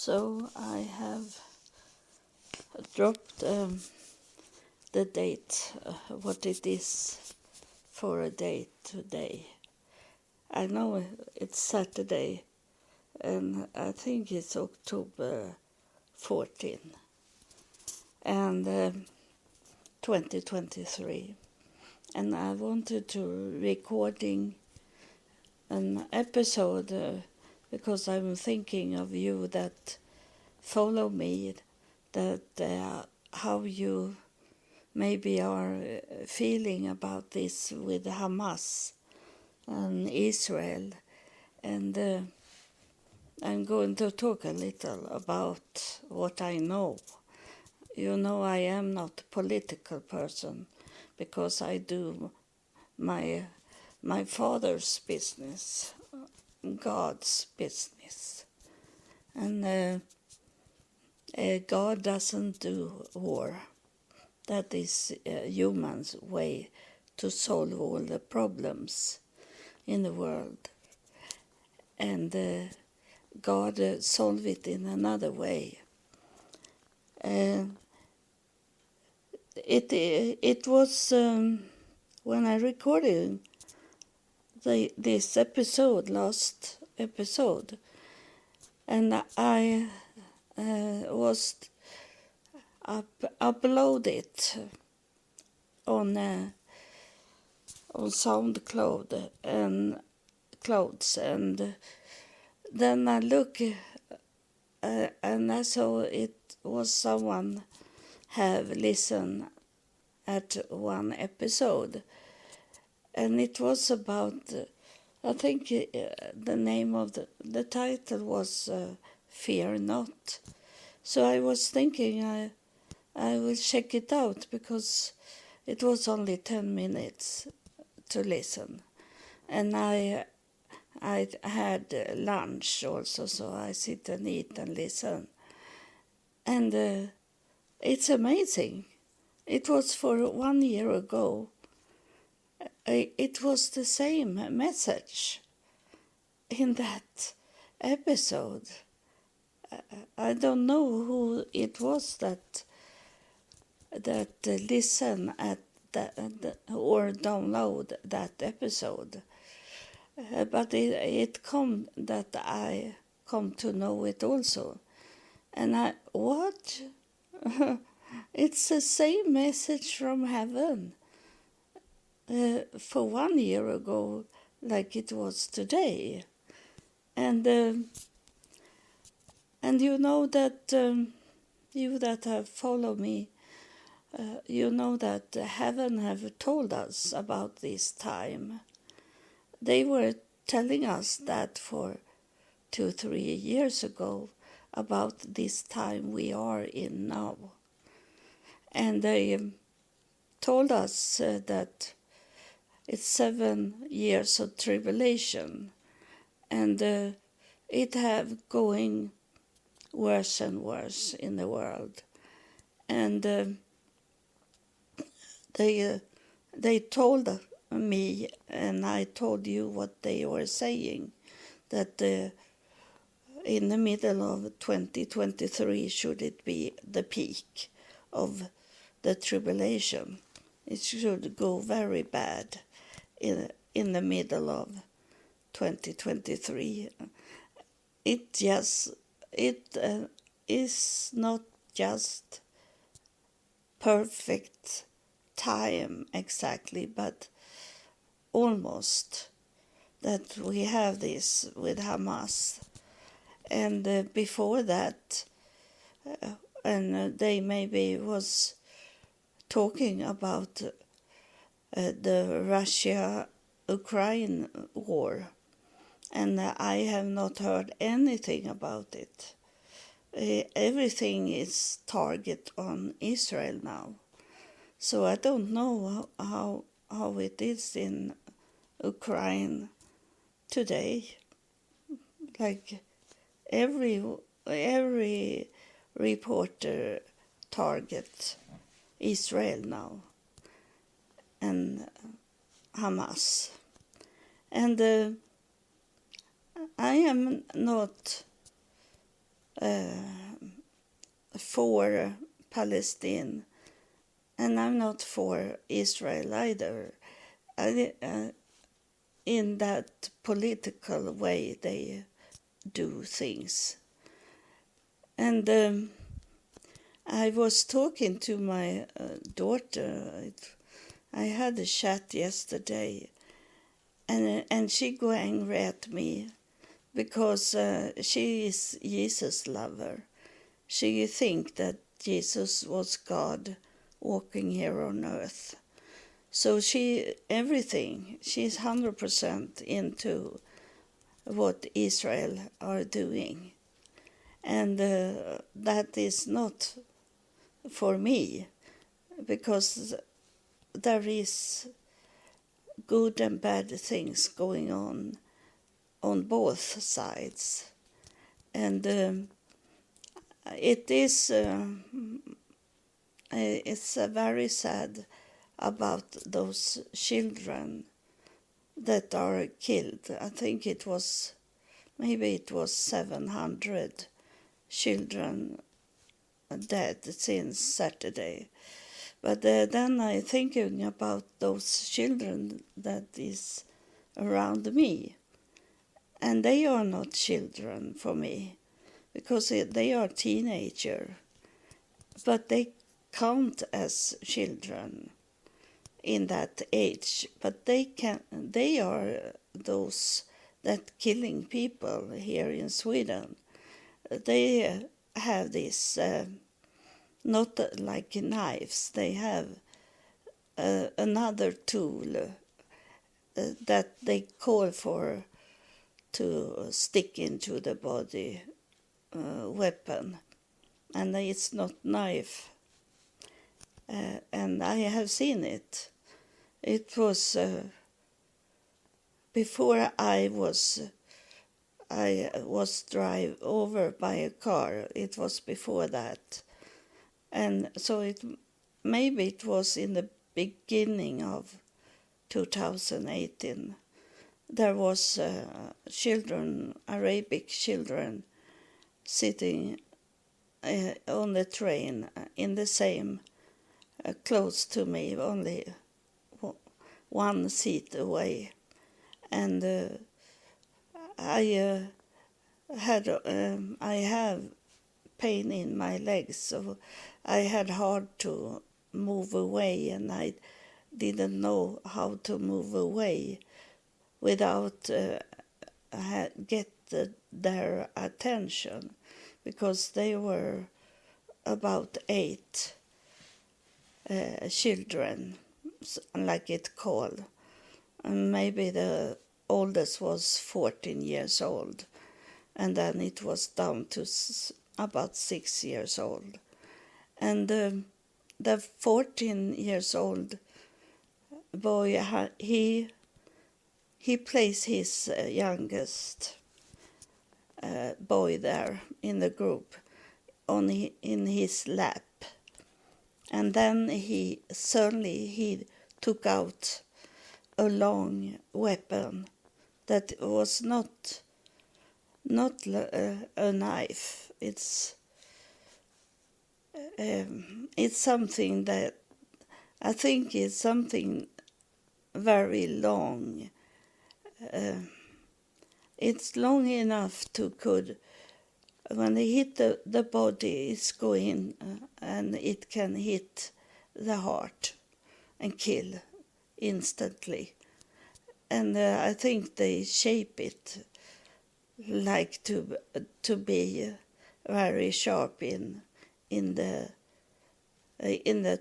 So I have dropped the date, what it is for a date today. I know it's Saturday, and I think it's October 14, and 2023. And I wanted to recording an episode because I'm thinking of you that follow me, that how you maybe are feeling about this with Hamas and Israel. And I'm going to talk a little about what I know. You know, I am not a political person because I do my father's business, God's business. And God doesn't do war. That is humans' way to solve all the problems in the world. And God solved it in another way. It was when I recorded this episode, last episode, and I was upload it on SoundCloud and clouds, and then I look and I saw it was someone have listened at one episode, and it was about I think the name of the title was Fear Not. So I was thinking I will check it out because it was only 10 minutes to listen. And I had lunch also, so I sit and eat and listen. And it's amazing. It was for 1 year ago. It was the same message in that episode. I don't know who it was that listen at that or download that episode, but it come that I come to know it also, and what it's the same message from heaven for 1 year ago, like it was today, and you know that you that have followed me. You know that heaven have told us about this time. They were telling us that for 2-3 years ago about this time we are in now. And they told us that it's 7 years of tribulation, and it have going worse and worse in the world. And they told me, and I told you what they were saying, that in the middle of 2023 should it be the peak of the tribulation. It should go very bad in the middle of 2023. It is not just perfect time exactly, but almost, that we have this with Hamas. And before that, and they maybe was talking about the Russia-Ukraine war, and I have not heard anything about it. Everything is target on Israel now. So I don't know how it is in Ukraine today. Like every reporter target Israel now and Hamas. And I am not for Palestine, and I'm not for Israel either. In that political way they do things. And I was talking to my daughter. I had a chat yesterday, and she got angry at me because she is Jesus lover. She think that Jesus was God walking here on earth. So she's 100% into what Israel are doing. And that is not for me, because there is good and bad things going on both sides. And it's very sad about those children that are killed. I think maybe it was 700 children dead since Saturday. But then I'm thinking about those children that is around me. And they are not children for me, because they are teenagers. But they count as children in that age. But they are those that killing people here in Sweden. They have this, not like knives, they have another tool that they call for to stick into the body, weapon, and it's not knife. And I have seen it. It was before I was driven over by a car. It was before that, and so maybe it was in the beginning of 2018. There was Arabic children, sitting on the train in the same, close to me, only one seat away. And I have pain in my legs, so I had hard to move away, and I didn't know how to move away without get their attention, because they were about 8 children, like it called, and maybe the oldest was 14 years old, and then it was down to about 6 years old. And the 14 years old boy, he placed his youngest boy there in the group in his lap, and then he took out a long weapon that was not a knife. It's something that I think is something very long. It's long enough to could, when they hit the body, it's going and it can hit the heart and kill instantly. And I think they shape it like to be very sharp in the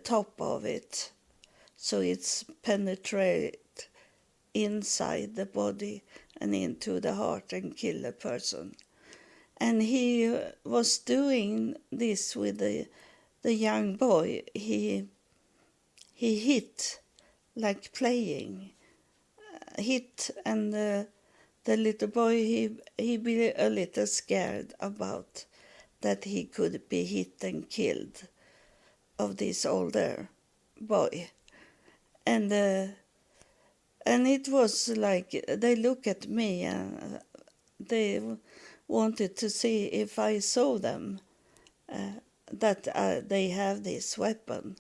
top of it, so it's penetrate inside the body and into the heart and kill a person. And he was doing this with the young boy. He hit, like playing, hit, and the little boy, he be a little scared about that he could be hit and killed of this older boy. And it was like, they look at me and they wanted to see if I saw them, that they have this weapon.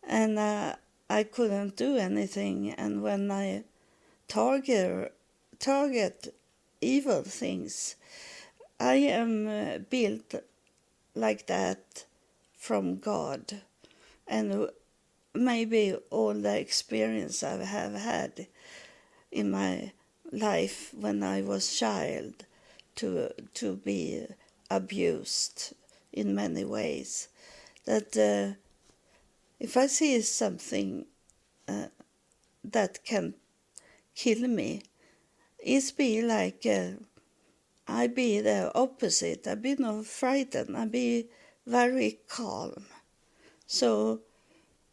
And I couldn't do anything. And when I target evil things, I am built like that from God. And maybe all the experience I have had in my life when I was child to be abused in many ways, that if I see something that can kill me, it's be like I be the opposite. I be not frightened. I be very calm. So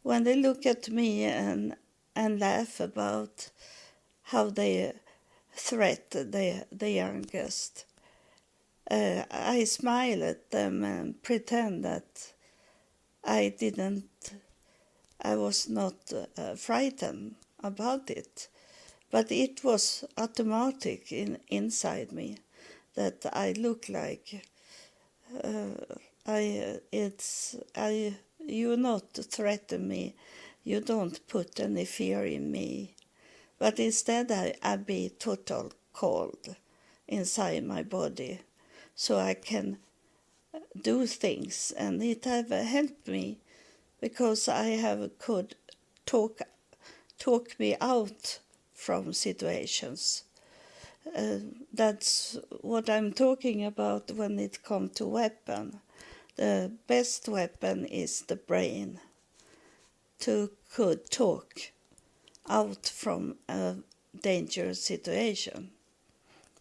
when they look at me and laugh about how they threat the youngest, I smile at them and pretend that I was not frightened about it. But it was automatic inside me that I look like you not threaten me, you don't put any fear in me, but instead I be total cold inside my body, so I can do things, and it have helped me because I have could talk me out from situations. That's what I'm talking about when it comes to weapon. The best weapon is the brain, to could talk out from a dangerous situation.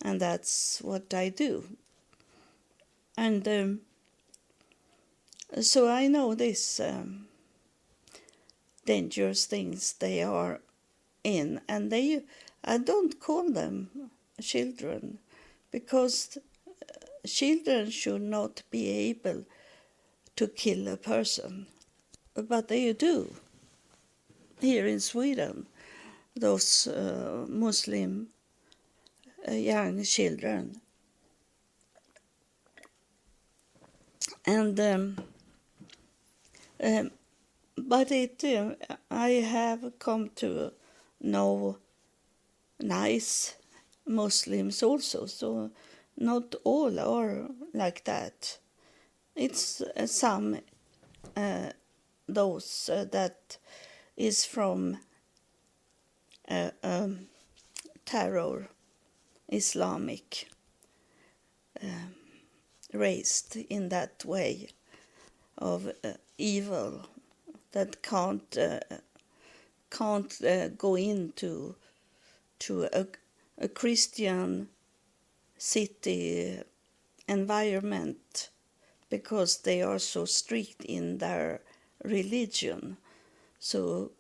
And that's what I do. And so I know these dangerous things they are in, and I don't call them children, because children should not be able to kill a person, but they do here in Sweden. Those Muslim young children, and but I have come to know nice Muslims also, so not all are like that. It's some those that is from terror, Islamic, raised in that way of evil, that can't go into a Christian city environment because they are so strict in their religion. So,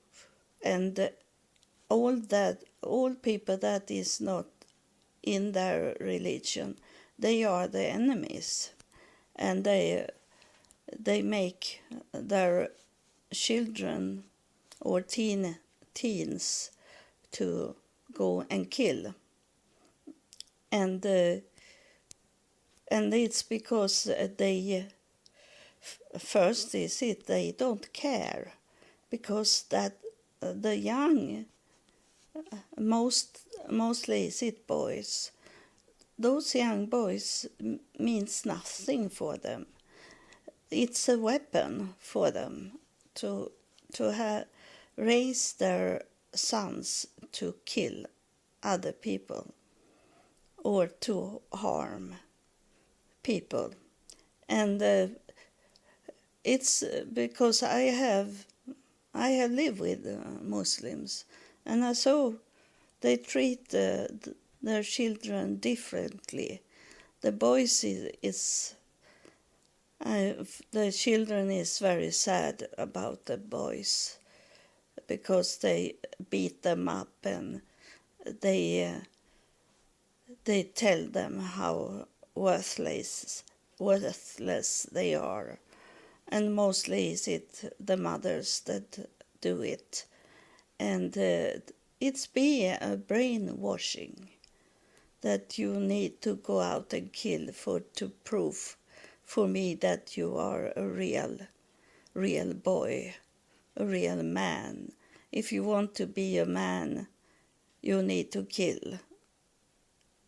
and all people that is not in their religion, they are the enemies, and they make their children or teens to go and kill, and it's because they first is it they don't care, because that the young, mostly is it boys, those young boys means nothing for them. It's a weapon for them to raise their sons to kill other people or to harm people. And it's because I have lived with Muslims, and I saw they treat their children differently. The boys the children is very sad about the boys because they beat them up, and they tell them how worthless they are, and mostly is it the mothers that do it, and it's be a brainwashing that you need to go out and kill to prove for me that you are a real boy, a real man. If you want to be a man, you need to kill.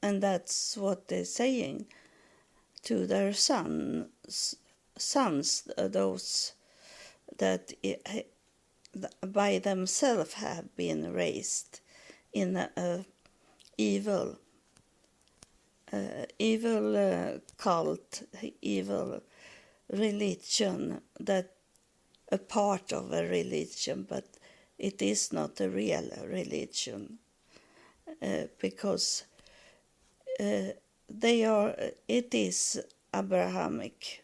And that's what they're saying to their sons, those that by themselves have been raised in a evil cult, evil religion, that a part of a religion, but it is not a real religion, because it is Abrahamic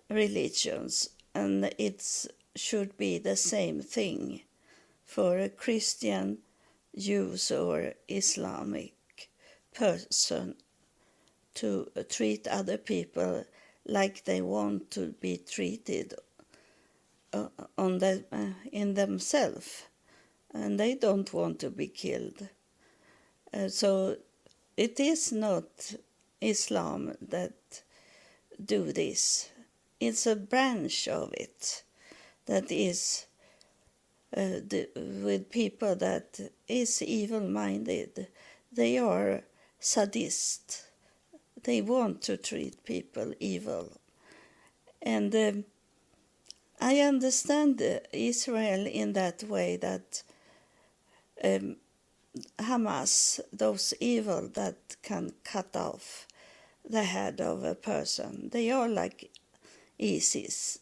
religions, and it should be the same thing for a Christian, Jews, or Islamic person to treat other people like they want to be treated in themselves, and they don't want to be killed. So it is not Islam that do this. It's a branch of it that is with people that is evil-minded. They are sadists. They want to treat people evil. And I understand Israel in that way, that Hamas, those evil that can cut off the head of a person, they are like ISIS.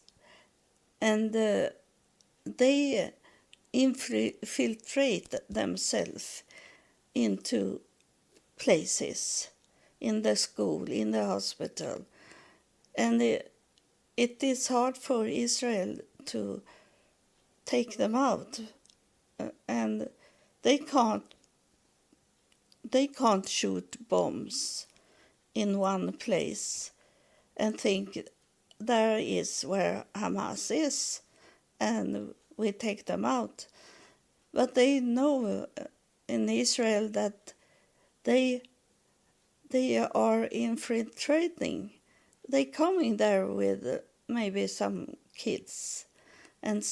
And they infiltrate themselves into places, in the school, in the hospital. And it is hard for Israel to take them out. And they can't shoot bombs in one place and think there is where Hamas is, and we take them out. But they know in Israel that they are infiltrating. They coming there with maybe some kids and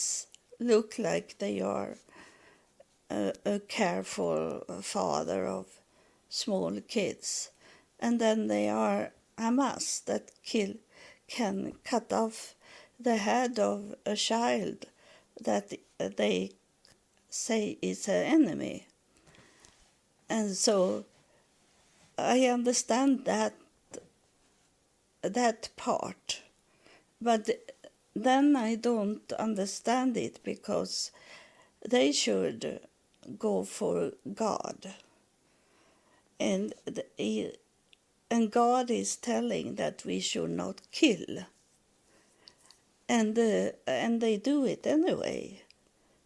look like they are a careful father of small kids. And then they are Hamas that can cut off the head of a child that they say is an enemy. And so I understand that part, but then I don't understand it, because they should go for God, and God is telling that we should not kill, and they do it anyway,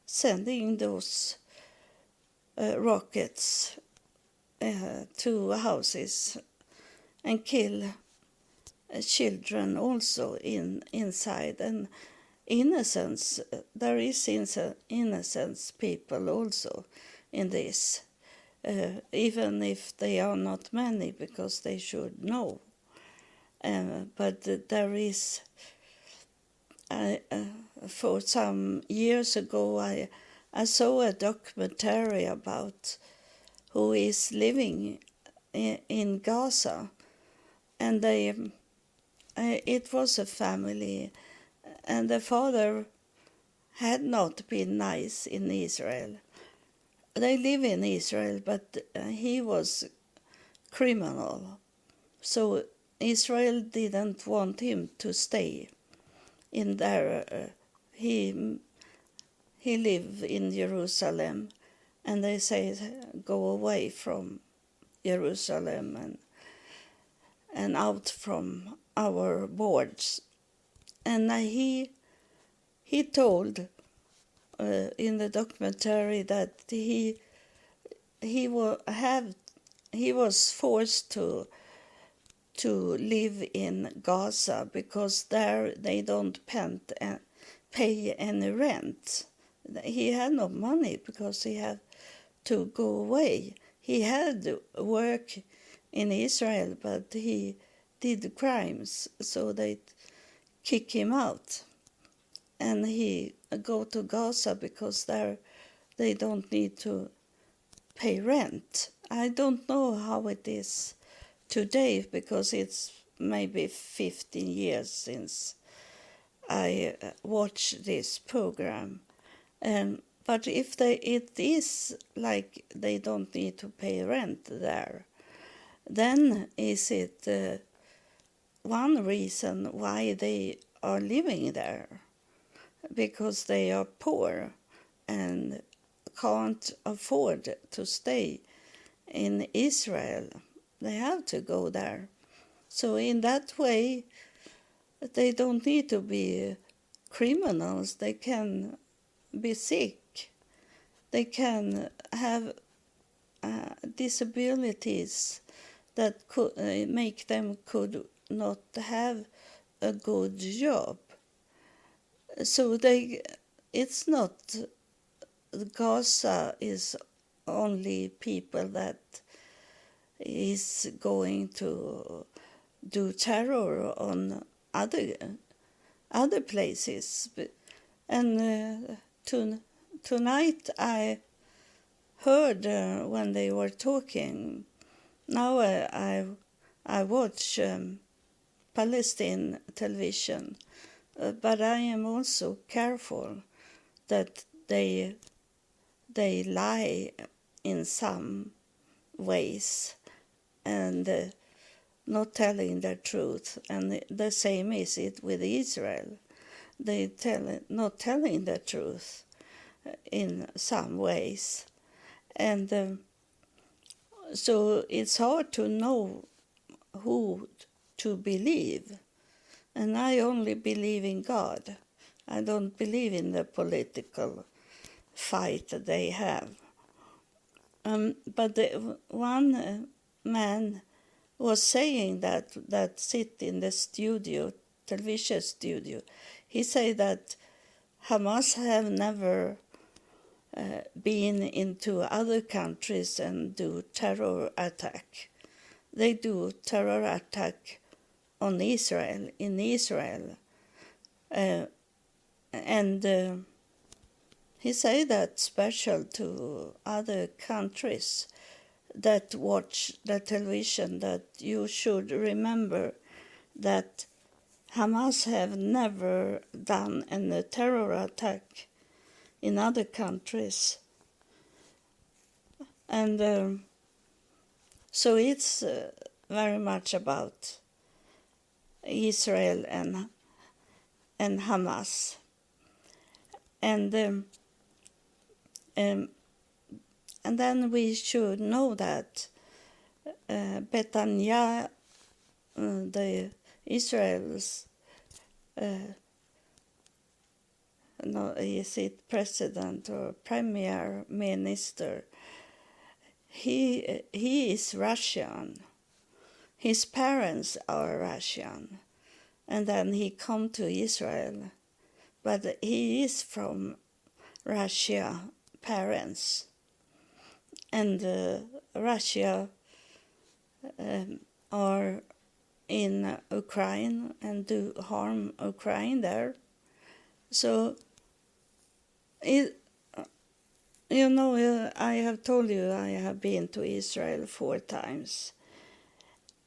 sending those rockets to houses and kill children also inside, and innocence. There is innocent people also in this, even if they are not many, because they should know. But there is, for some years ago, I saw a documentary about who is living in Gaza, and it was a family, and the father had not been nice in Israel. They live in Israel, but he was criminal, so Israel didn't want him to stay in there. He lived in Jerusalem, and they say go away from Jerusalem and out from our boards. And he told in the documentary that he was forced to live in Gaza, because there they don't pay any rent. He had no money because he had to go away. He had work in Israel, but he did crimes, so they kick him out. And he go to Gaza because there they don't need to pay rent. I don't know how it is today because it's maybe 15 years since I watched this program. But if it is like they don't need to pay rent there, then is it one reason why they are living there? Because they are poor and can't afford to stay in Israel. They have to go there. So in that way, they don't need to be criminals. They can be sick. They can have disabilities that could make them could not have a good job. So it's not Gaza is only people that is going to do terror on other places. And tonight I heard when they were talking. Now I watch Palestine television, but I am also careful that they lie in some ways and not telling the truth. And the same is it with Israel. They not telling the truth in some ways. And so it's hard to know who to believe. And I only believe in God. I don't believe in the political fight that they have. But one man was saying that sit in the studio, television studio, he said that Hamas have never been into other countries and do terror attack. They do terror attack on Israel, in Israel. And he said that special to other countries that watch the television, that you should remember that Hamas have never done any terror attack in other countries. And so it's very much about Israel and Hamas. And then we should know that Betanya, the Israel's, is it president or premier minister, he is Russian. His parents are Russian. And then he come to Israel. But he is from Russia parents. And Russia are in Ukraine and do harm Ukraine there. So, I have told you I have been to Israel 4 times.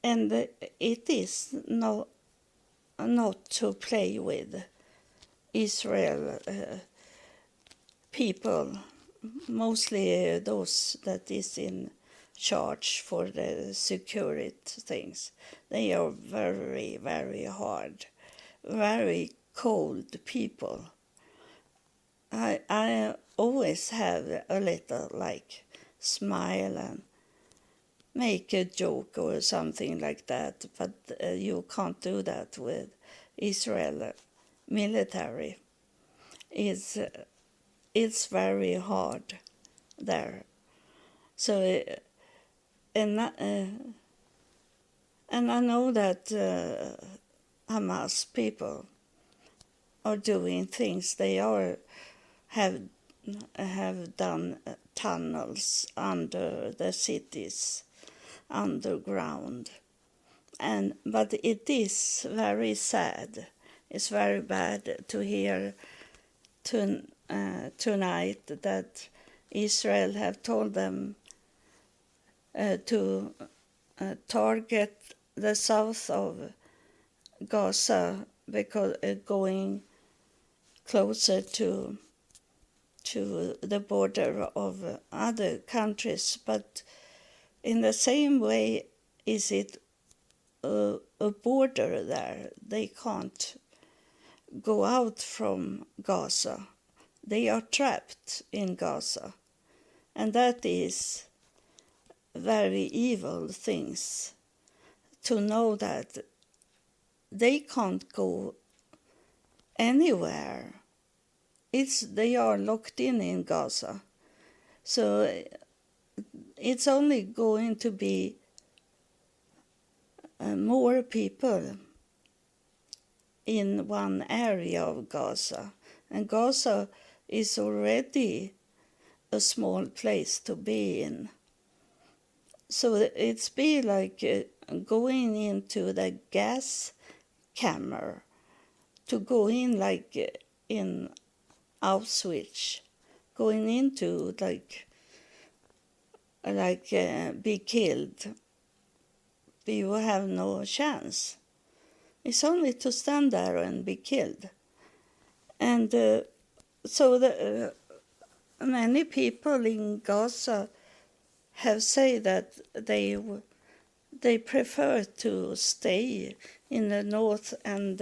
And it is not to play with. Israel people, mostly those that is in charge for the security things, they are very, very hard, very cold people. I always have a little smile and make a joke or something like that, but you can't do that with Israel military. It's very hard there. So and I know that Hamas people are doing things. They have done tunnels under the cities underground. But it is very sad. It's very bad to hear tonight that Israel have told them to target the south of Gaza because going closer to the border of other countries. But in the same way, is it a border there? They can't go out from Gaza. They are trapped in Gaza. And that is very evil things, to know that they can't go anywhere. They are locked in Gaza. So it's only going to be more people in one area of Gaza. And Gaza is already a small place to be in. So it's be like going into the gas camera, to go in like in Auschwitz, going into like be killed. You have no chance. It's only to stand there and be killed. And so many people in Gaza have said that they prefer to stay in the north and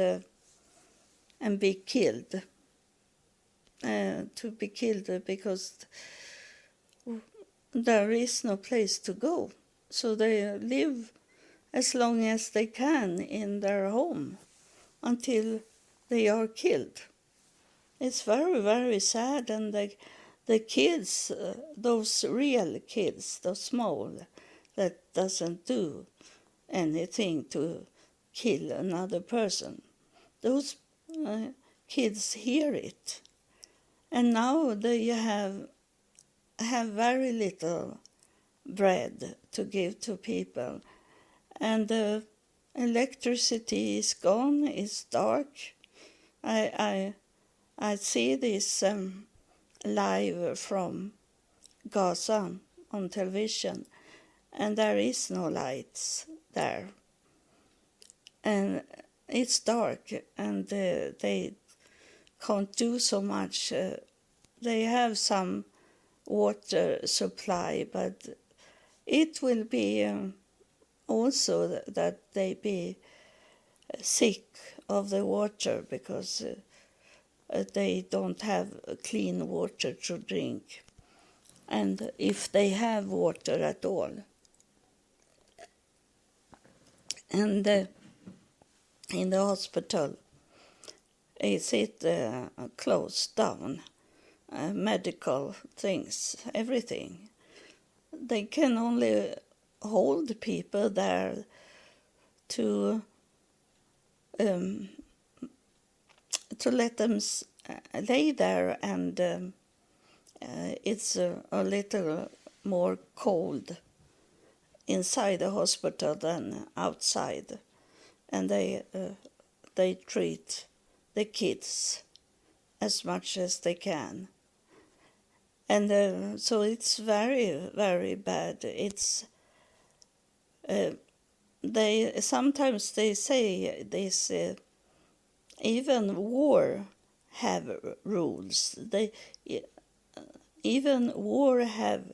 be killed. To be killed because there is no place to go. So they live as long as they can in their home until they are killed. It's very, very sad. And the kids, those real kids, those small, that doesn't do anything to kill another person, those kids hear it. And now they have very little bread to give to people. And the electricity is gone, it's dark. I see this live from Gaza on television, and there is no lights there. And it's dark, and they can't do so much. They have some water supply, but it will be also that they be sick of the water because they don't have clean water to drink. And if they have water at all. And in the hospital, is it closed down? Medical things, everything. They can only hold people there to let them lay there, and it's a little more cold inside the hospital than outside, and they treat the kids as much as they can. And so it's very, very bad. It's sometimes they say this. Even war have rules. Even war have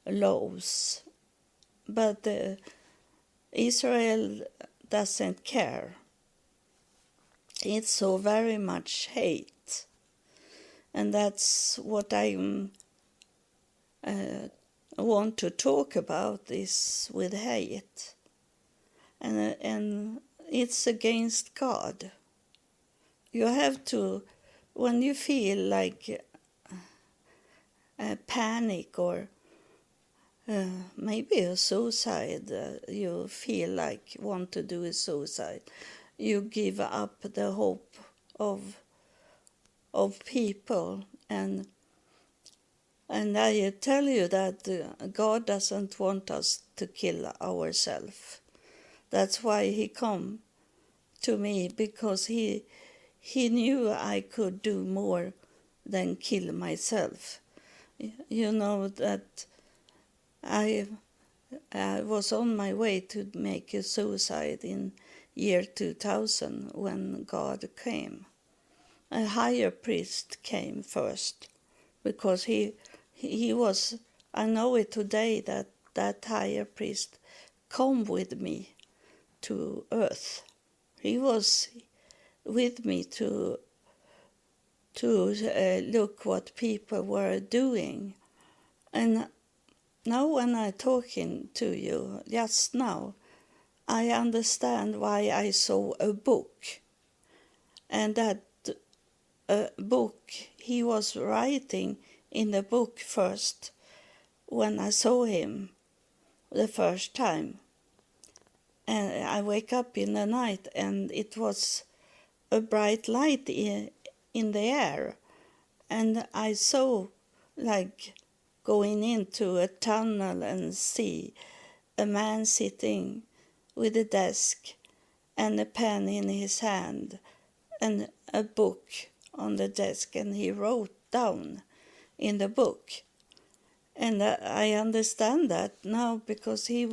laws, but Israel doesn't care. It's so very much hate, and that's what I want to talk about, is with hate, and it's against God. You have to, when you feel like panic or maybe a suicide, you feel like want to do a suicide, you give up the hope of people, and And I tell you that God doesn't want us to kill ourselves. That's why he come to me, because he knew I could do more than kill myself. You know that I was on my way to make a suicide in year 2000 when God came. A higher priest came first, because he was, I know it today, that higher priest come with me to earth. He was with me to look what people were doing. And now when I'm talking to you just now, I understand why I saw a book. And that book, he was writing in the book first when I saw him the first time. And I wake up in the night and it was a bright light in the air. And I saw like going into a tunnel and see a man sitting with a desk and a pen in his hand and a book on the desk, and he wrote down in the book. And I understand that now, because he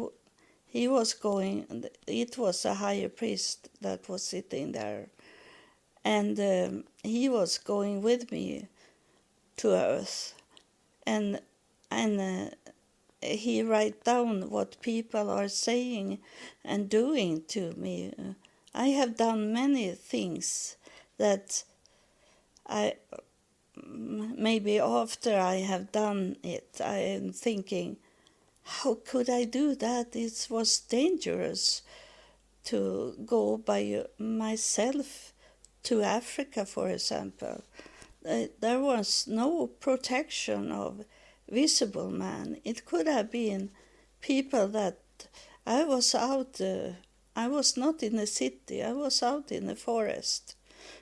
was going, it was a higher priest that was sitting there, and he was going with me to earth, and he write down what people are saying and doing to me. I have done many things that I maybe after I have done it, I am thinking, how could I do that? It was dangerous to go by myself to Africa, for example. There was no protection of visible man. It could have been people that I was out, I was not in the city, I was out in the forest.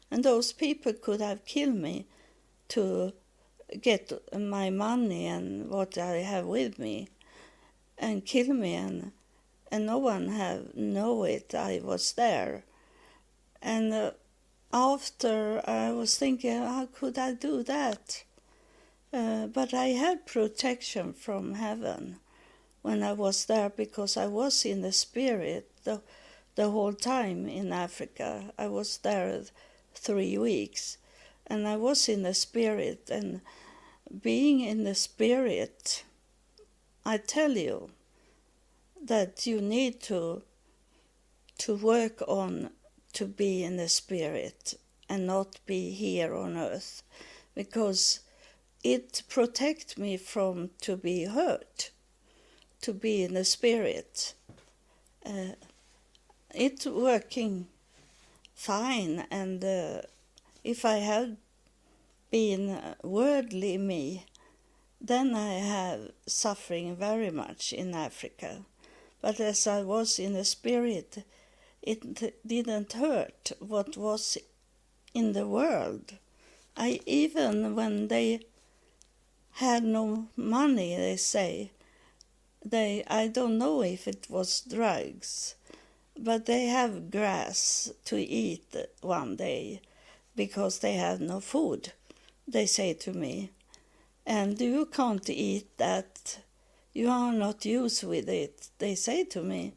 And those people could have killed me to get my money and what I have with me and kill me, and no one have know it I was there. And after I was thinking, how could I do that? But I had protection from heaven when I was there, because I was in the spirit the whole time in Africa. I was there 3 weeks, and I was in the spirit. And being in the spirit, I tell you that you need to work on to be in the spirit and not be here on earth, because it protects me from to be hurt, to be in the spirit. It's working fine, and if I had been worldly me, then I have suffering very much in Africa. But as I was in the spirit, it didn't hurt what was in the world. Even when they had no money, they say, I don't know if it was drugs, but they have grass to eat one day because they have no food, they say to me. And you can't eat that. You are not used with it, they say to me.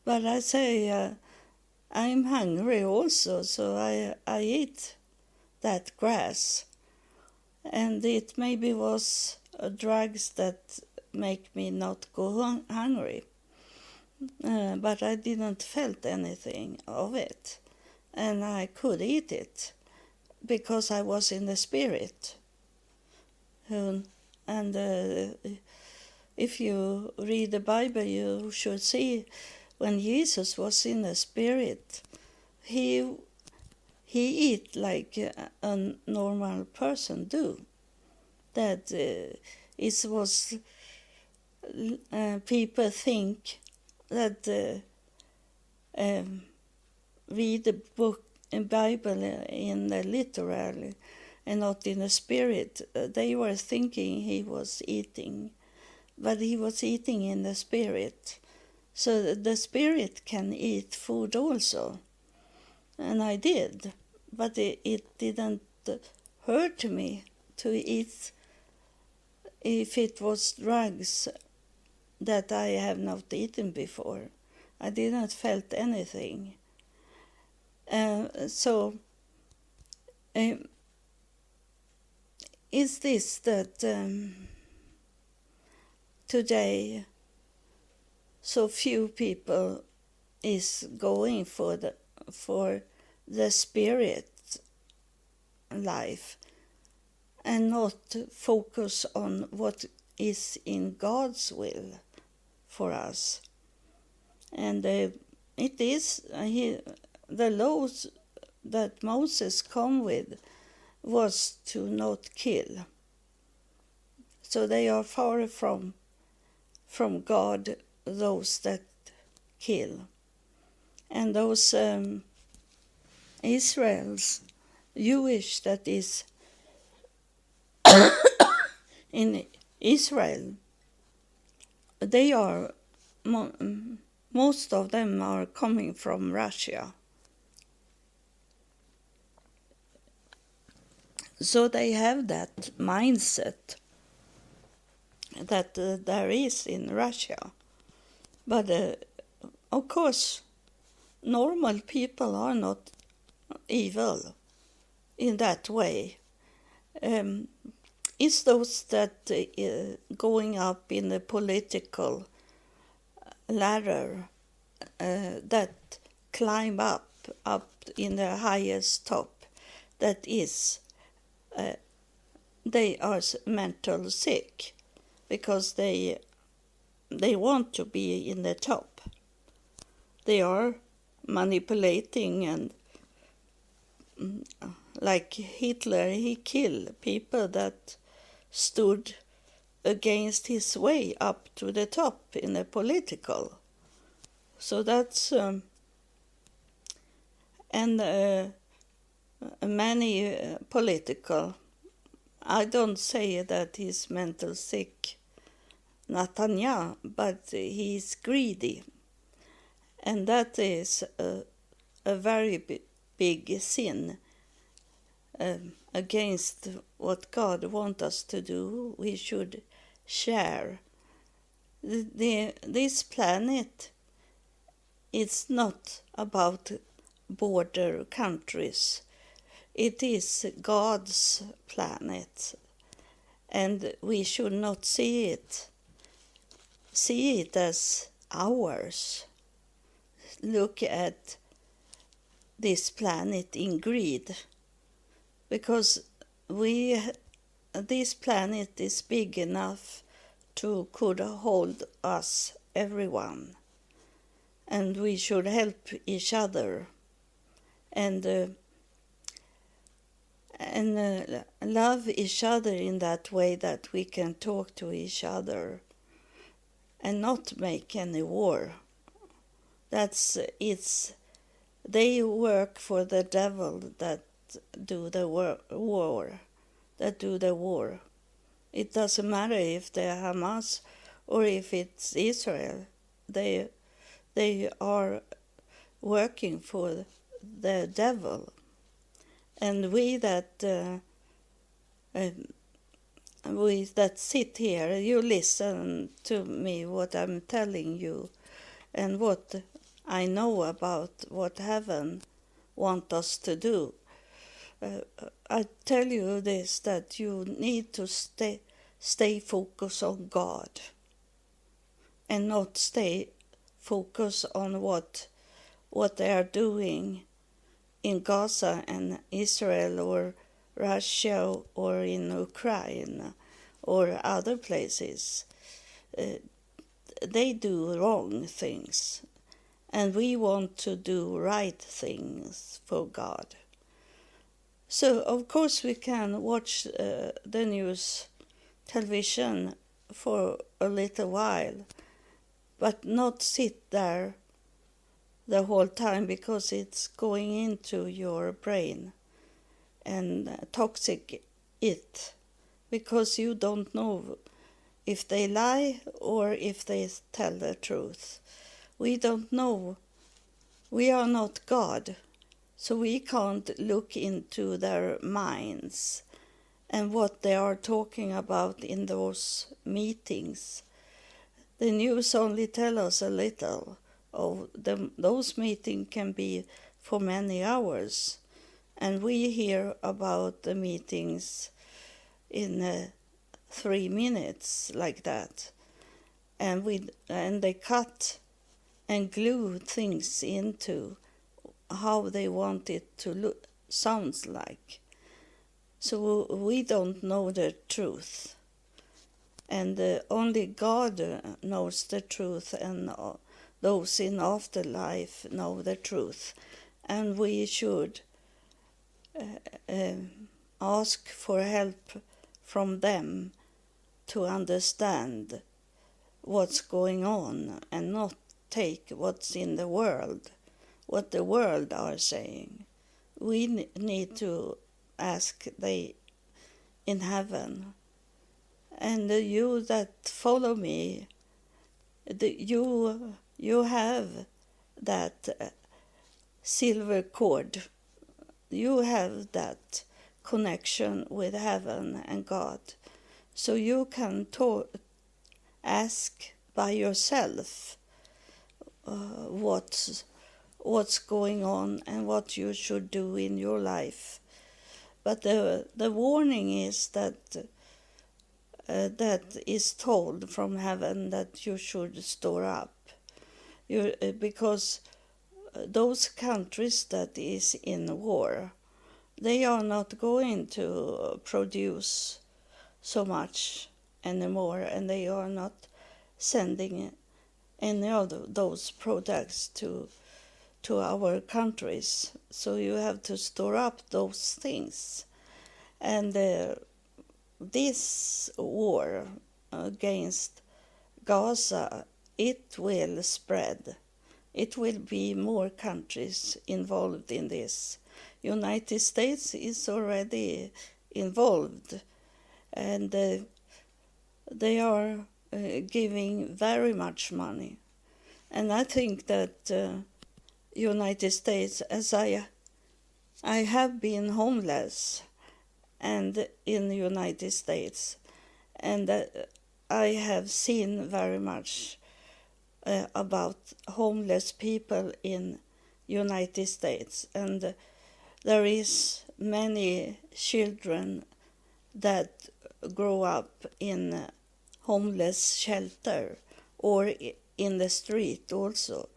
But I say, I'm hungry also, so I eat that grass. And it maybe was drugs that make me not go hungry. But I didn't felt anything of it. And I could eat it because I was in the spirit. And if you read the Bible, you should see when Jesus was in the spirit, he eat like a normal person do. That it was people think that read the book in Bible in the literally, and not in the spirit. They were thinking he was eating, but he was eating in the spirit. So the spirit can eat food also. And I did, but it didn't hurt me to eat if it was drugs that I have not eaten before. I didn't felt anything. So is this that today so few people is going for the spirit life and not focus on what is in God's will for us? And it is the laws that Moses come with was to not kill. So they are far from God, those that kill. And those Israel's Jewish that is in Israel, they are most of them are coming from Russia. So they have that mindset that there is in Russia. But of course, normal people are not evil in that way. It's those that going up in the political ladder that climb up in the highest top, that is they are mental sick because they want to be in the top. They are manipulating, and like Hitler, he killed people that stood against his way up to the top in the political. So that's and many political. I don't say that he's mental sick, Netanyahu, but he's greedy, and that is a very big sin against what God wants us to do. We should share. This planet is not about border countries. It is God's planet, and we should not see it as ours. Look at this planet in greed, because this planet is big enough to could hold us, everyone, and we should help each other and love each other in that way, that we can talk to each other and not make any war. They work for the devil that do the war. It doesn't matter if they're Hamas or if it's Israel. They are working for the devil. And we that sit here, you listen to me, what I'm telling you, and what I know about what heaven wants us to do. I tell you this, that you need to stay focused on God and not stay focused on what they are doing in Gaza and Israel or Russia or in Ukraine or other places. They do wrong things, and we want to do right things for God. So of course we can watch the news television for a little while, but not sit there the whole time, because it's going into your brain. and toxic it, because you don't know if they lie or if they tell the truth. We don't know. We are not God, so we can't look into their minds and what they are talking about in those meetings. The news only tell us a little of them. Those meetings can be for many hours, and we hear about the meetings in 3 minutes like that, and they cut and glue things into how they want it to look, sounds like. So we don't know the truth, and only God knows the truth, and those in afterlife know the truth, and we should ask for help from them to understand what's going on and not take what's in the world, what the world are saying. We need to ask they in heaven. And you that follow me, you have that silver cord. You have that connection with heaven and God. So you can ask by yourself what's going on and what you should do in your life. But the warning is that is told from heaven that you should store up, because those countries that is in war, they are not going to produce so much anymore, and they are not sending any of those products to our countries. So you have to store up those things. And this war against Gaza, it will spread. It will be more countries involved in this. United States is already involved, and they are giving very much money. And I think that United States, as I have been homeless and in the United States, and I have seen very much about homeless people in United States, and there is many children that grow up in homeless shelter or in the street also.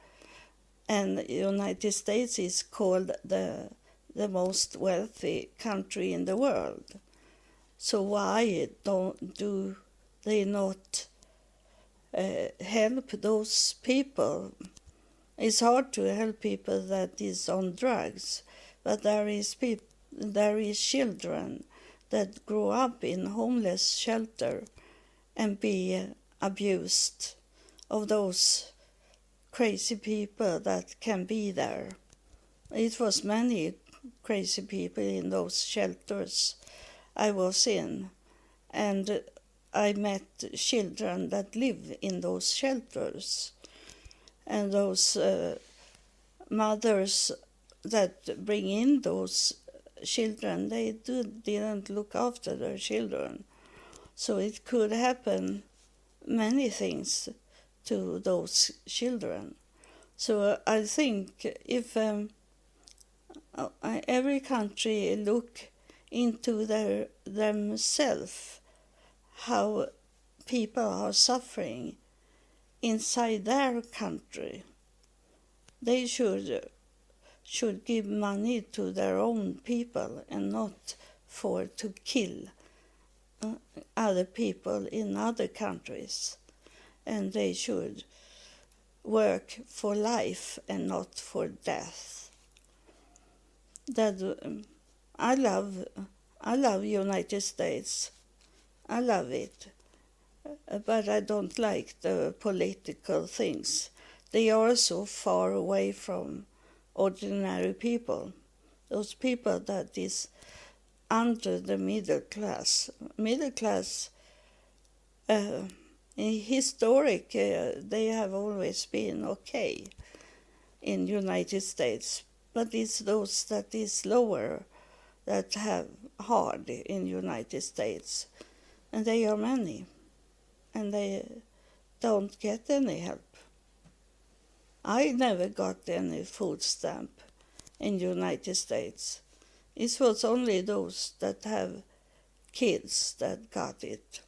And the United States is called the most wealthy country in the world. So why do they not help those people? It's hard to help people that is on drugs, but there is children that grow up in homeless shelter and be abused of those crazy people that can be there. It was many crazy people in those shelters I was in, and I met children that live in those shelters, and those mothers that bring in those children, they didn't look after their children. So it could happen many things to those children. So I think if every country look into themselves, how people are suffering inside their country, they should give money to their own people and not to kill other people in other countries. And they should work for life and not for death. That I love United States. I love it, but I don't like the political things. They are so far away from ordinary people. Those people that is under the middle class. Middle class, historic, they have always been okay in United States, but it's those that is lower that have hard in United States, and they are many, and they don't get any help. I never got any food stamp in United States. It was only those that have kids that got it.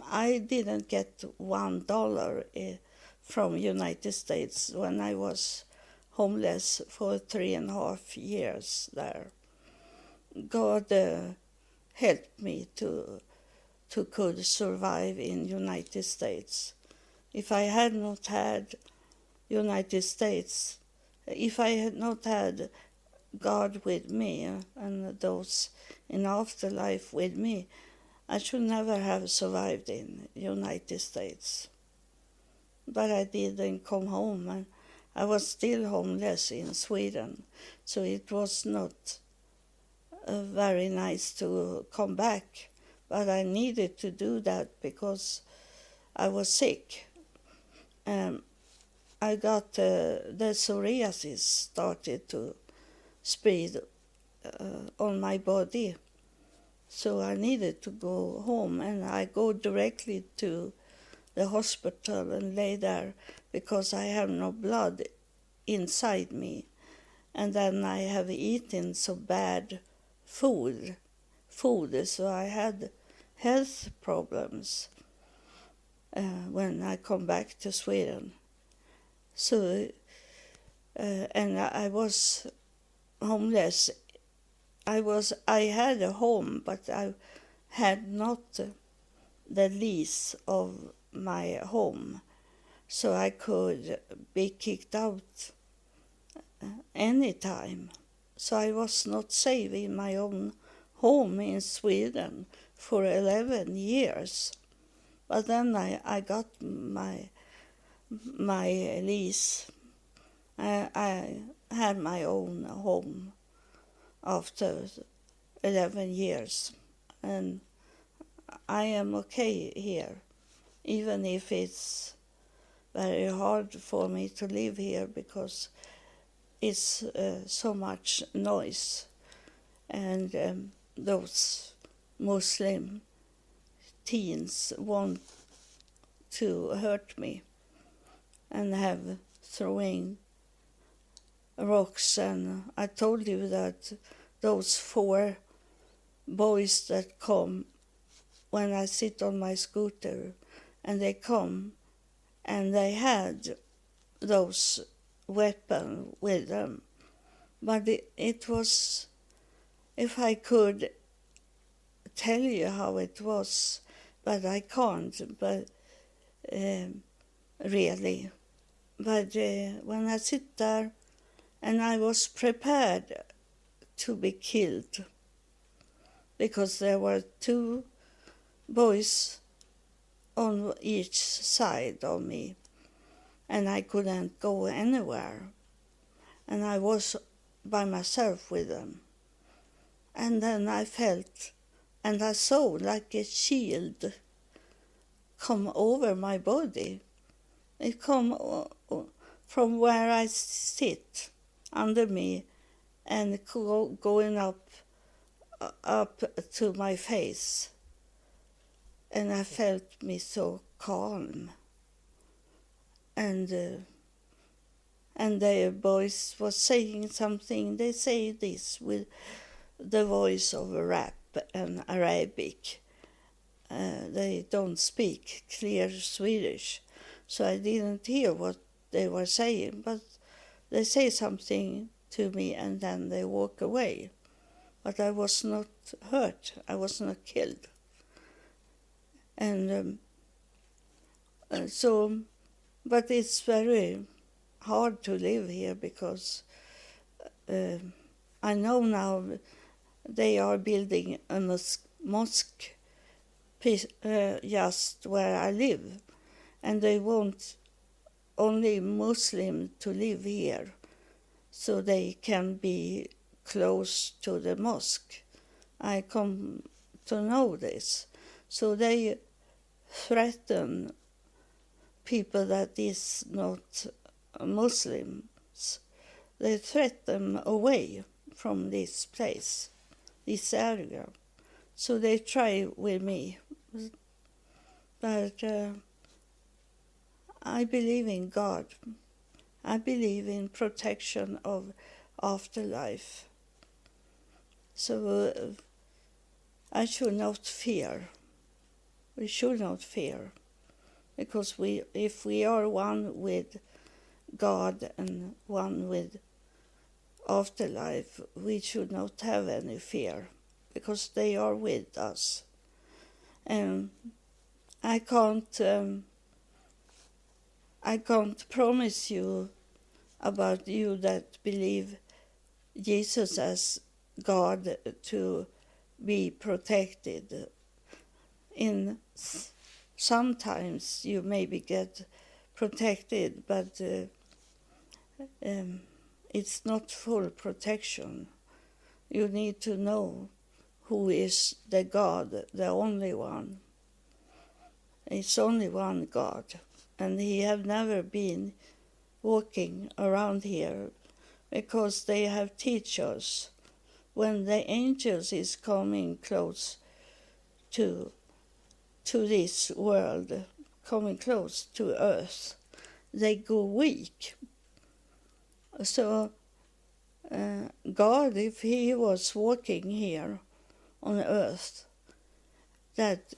I didn't get $1 from United States when I was homeless for 3.5 years there. God helped me to could survive in United States. If I had not had United States, if I had not had God with me and those in afterlife with me, I should never have survived in United States. But I didn't come home, and I was still homeless in Sweden, so it was not very nice to come back. But I needed to do that because I was sick. I got the psoriasis started to spread on my body. So I needed to go home, and I go directly to the hospital and lay there because I have no blood inside me. And then I have eaten so bad food, so I had health problems when I come back to Sweden. So, and I was homeless. I had a home, but I had not the lease of my home, so I could be kicked out any time. So I was not safe in my own home in Sweden for 11 years. But then I got my lease. I had my own home after 11 years, and I am okay here, even if it's very hard for me to live here because it's so much noise, and those Muslim teens want to hurt me and have throwing rocks. And I told you that those 4 boys that come when I sit on my scooter, and they come and they had those weapons with them. But it was, if I could tell you how it was, but I can't, but really. But when I sit there, and I was prepared to be killed because there were 2 boys on each side of me, and I couldn't go anywhere, and I was by myself with them. And then I felt, and I saw like a shield come over my body. It come from where I sit under me and going up to my face. And I felt me so calm. And the boys was saying something. They say this with the voice of a rap and Arabic. They don't speak clear Swedish, so I didn't hear what they were saying, but they say something to me and then they walk away. But I was not hurt. I was not killed. And but it's very hard to live here because I know now they are building a mosque just where I live, and they want only Muslim to live here so they can be close to the mosque. I come to know this. So they threaten people that is not Muslims. They threaten them away from this place, this area. So they try with me. But I believe in God. I believe in protection of afterlife. So I should not fear. We should not fear. Because if we are one with God and one with afterlife, we should not have any fear. Because they are with us. And I can't promise you about you that believe Jesus as God to be protected. In sometimes you maybe get protected, but it's not full protection. You need to know who is the God, the only one. It's only one God, and he have never been walking around here, because they have teach us when the angels is coming close to this world, coming close to earth, they go weak. So God, if he was walking here on earth, that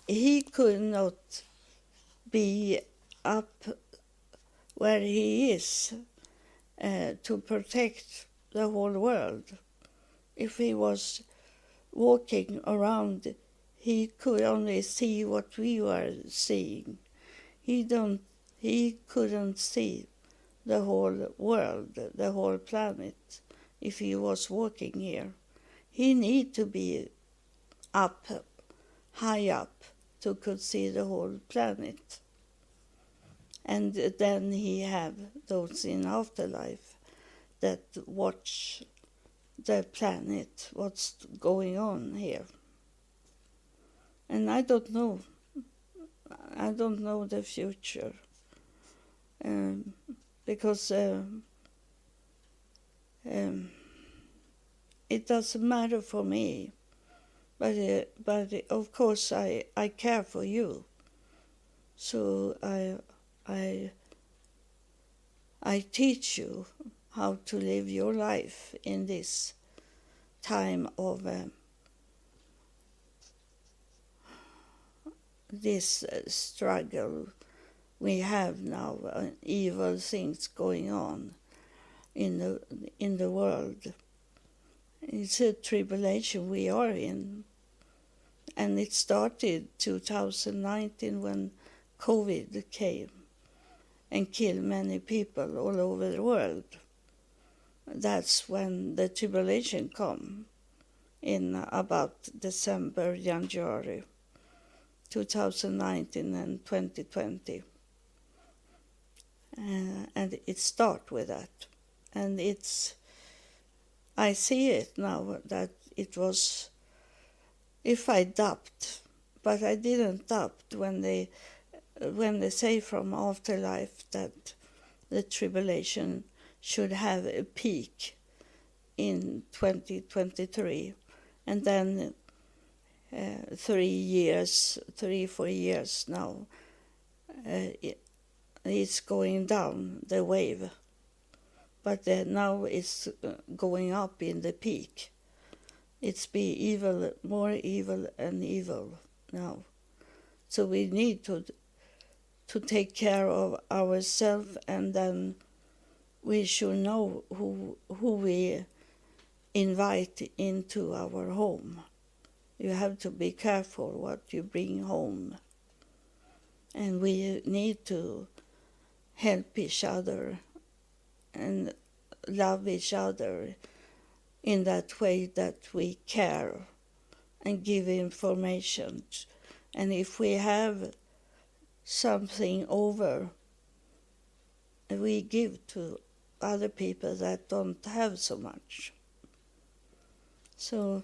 he could not be up where he is to protect the whole world. If he was walking around, he could only see what we were seeing. He couldn't see the whole world, the whole planet, if he was walking here. He need to be up, high up, to could see the whole planet. And then he have those in afterlife that watch the planet, what's going on here. And I don't know the future, because it doesn't matter for me, but of course I care for you. So I teach you how to live your life in this time of this struggle we have now, evil things going on in the world. It's a tribulation we are in, and it started 2019 when COVID came and killed many people all over the world. That's when the tribulation come in about December, January 2019 and 2020. And it starts with that. And I see it now that it was, if I doubt, but I didn't doubt when they say from afterlife that the tribulation should have a peak in 2023, and then 3-4 years now, it's going down the wave, but now it's going up in the peak. It's be evil, more evil and evil now. So we need to take care of ourselves, and then we should know who we invite into our home. You have to be careful what you bring home. And we need to help each other and love each other in that way that we care and give information. And if we have something over, we give to other people that don't have so much. So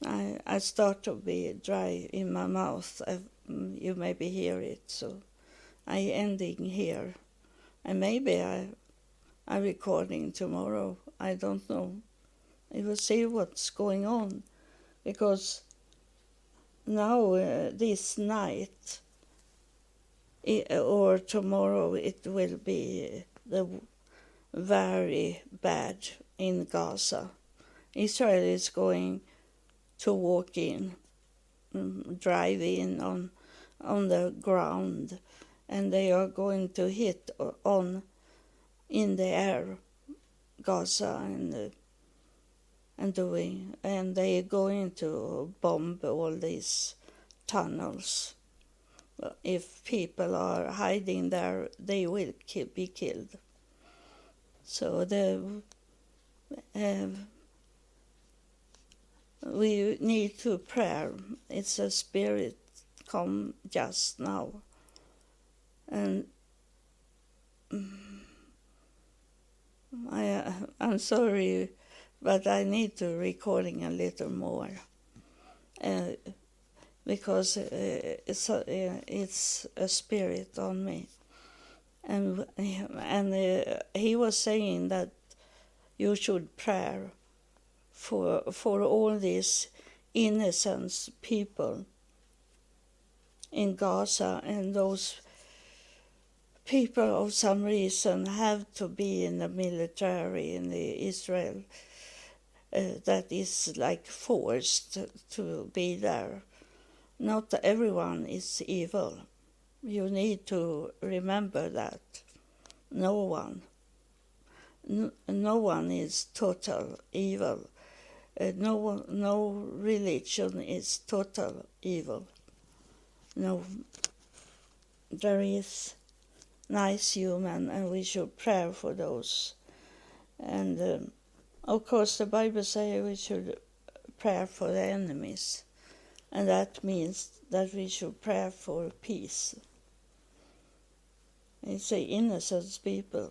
I start to be dry in my mouth. You maybe hear it, so I ending here. And maybe I recording tomorrow. I don't know. I will see what's going on, because now this night or tomorrow it will be the very bad in Gaza. Israel is going to walk in, drive in on the ground, and they are going to hit on in the air Gaza and they are going to bomb all these tunnels. If people are hiding there, they will be killed. So we need to pray. It's a spirit come just now, and I'm sorry, but I need to recording a little more, because it's a spirit on me, and he was saying that you should pray for all these innocent people in Gaza, and those people of some reason have to be in the military in the Israel, that is like forced to be there. Not everyone is evil. You need to remember that. No one. No one is total evil. No religion is total evil. No. There is nice human, and we should pray for those. And of course the Bible says we should pray for the enemies, and that means that we should pray for peace. It's the innocent people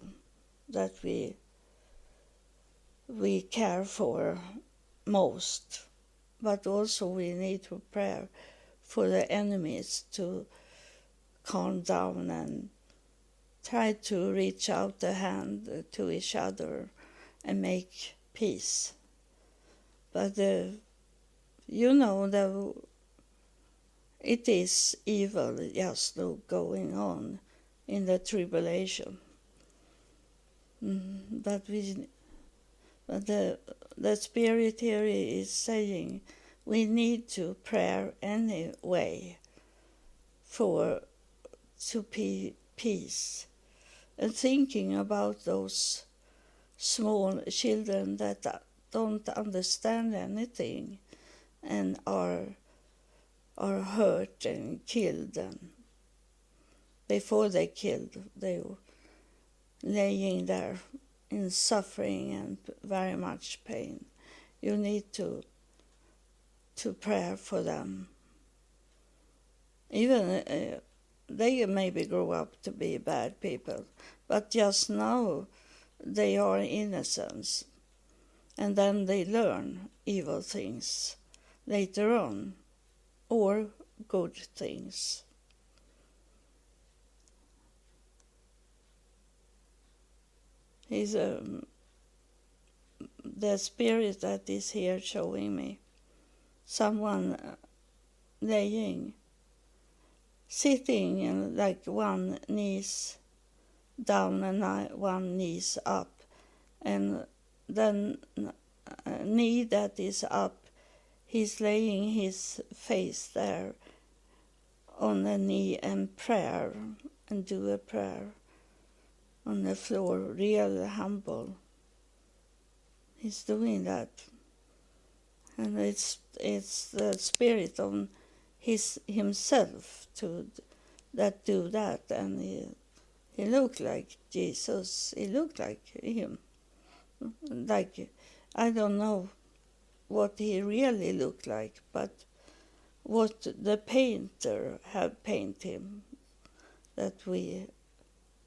that we care for most, but also we need to pray for the enemies to calm down and try to reach out the hand to each other and make peace. But it is evil just going on in the tribulation. But the Spirit here is saying we need to pray anyway to peace, and thinking about those small children that don't understand anything and are hurt and killed, and before they killed they were laying there in suffering and very much pain. You need to pray for them. Even they maybe grow up to be bad people, but just now they are innocents, and then they learn evil things later on, or good things. He's the spirit that is here showing me someone sitting like one knees down and one knees up, and then knee that is up, he's laying his face there on the knee and prayer, and do a prayer on the floor, real humble. He's doing that, and it's the spirit on himself that do that, and he looked like Jesus. He looked like him. Like, I don't know what he really looked like, but what the painter have painted him, that we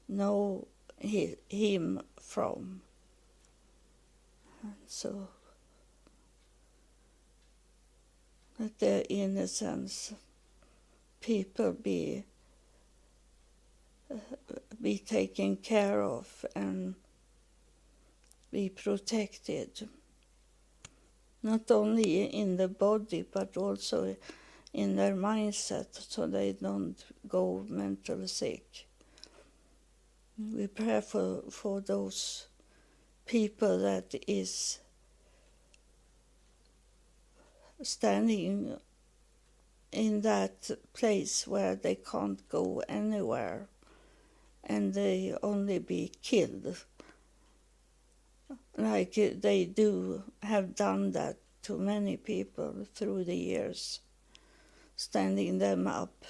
know him from. So let the innocent people be taken care of and be protected, not only in the body but also in their mindset, so they don't go mentally sick. We pray for those people that is standing in that place where they can't go anywhere and they only be killed, like they do have done that to many people through the years, standing them up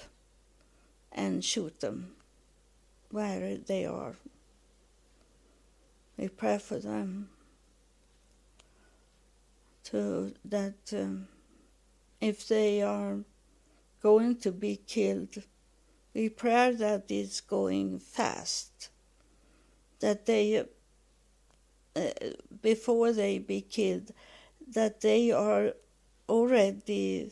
and shoot them where they are. We pray for them to that if they are going to be killed, we pray that it's going fast, that they before they be killed, that they are already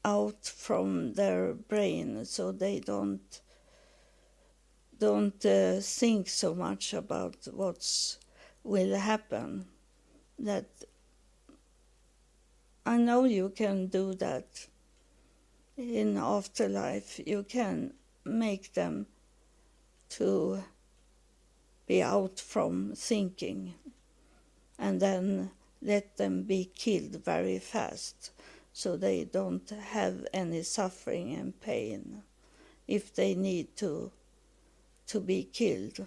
out from their brain, so they don't think so much about what's will happen. That I know you can do that in afterlife. You can make them to be out from thinking and then let them be killed very fast so they don't have any suffering and pain if they need to be killed.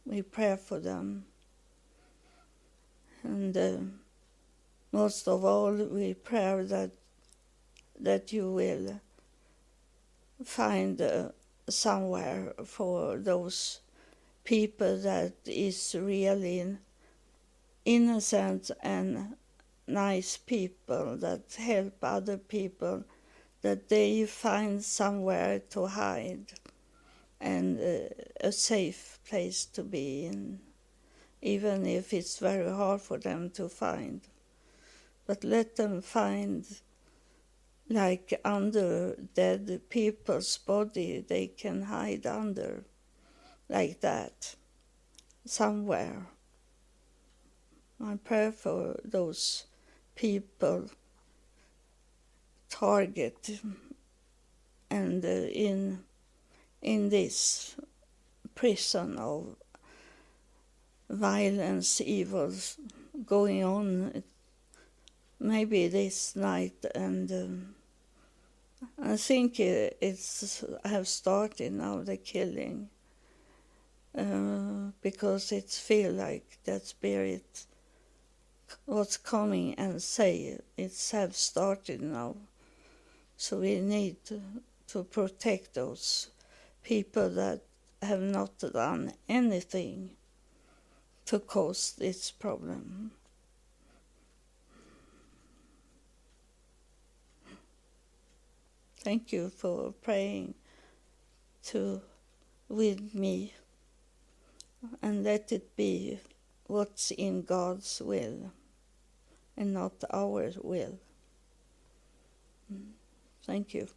We pray for them. And most of all, we pray that you will find somewhere for those people that is really innocent and nice people that help other people, that they find somewhere to hide and a safe place to be in, even if it's very hard for them to find. But let them find, like under dead people's body, they can hide under, like that, somewhere. I pray for those people target and in this prison of violence, evils going on, maybe this night, and I think it's have started now, the killing, because it feels like that spirit was coming and say it's have started now. So we need to protect those people that have not done anything to cause this problem. Thank you for praying with me, and let it be what's in God's will and not our will. Thank you.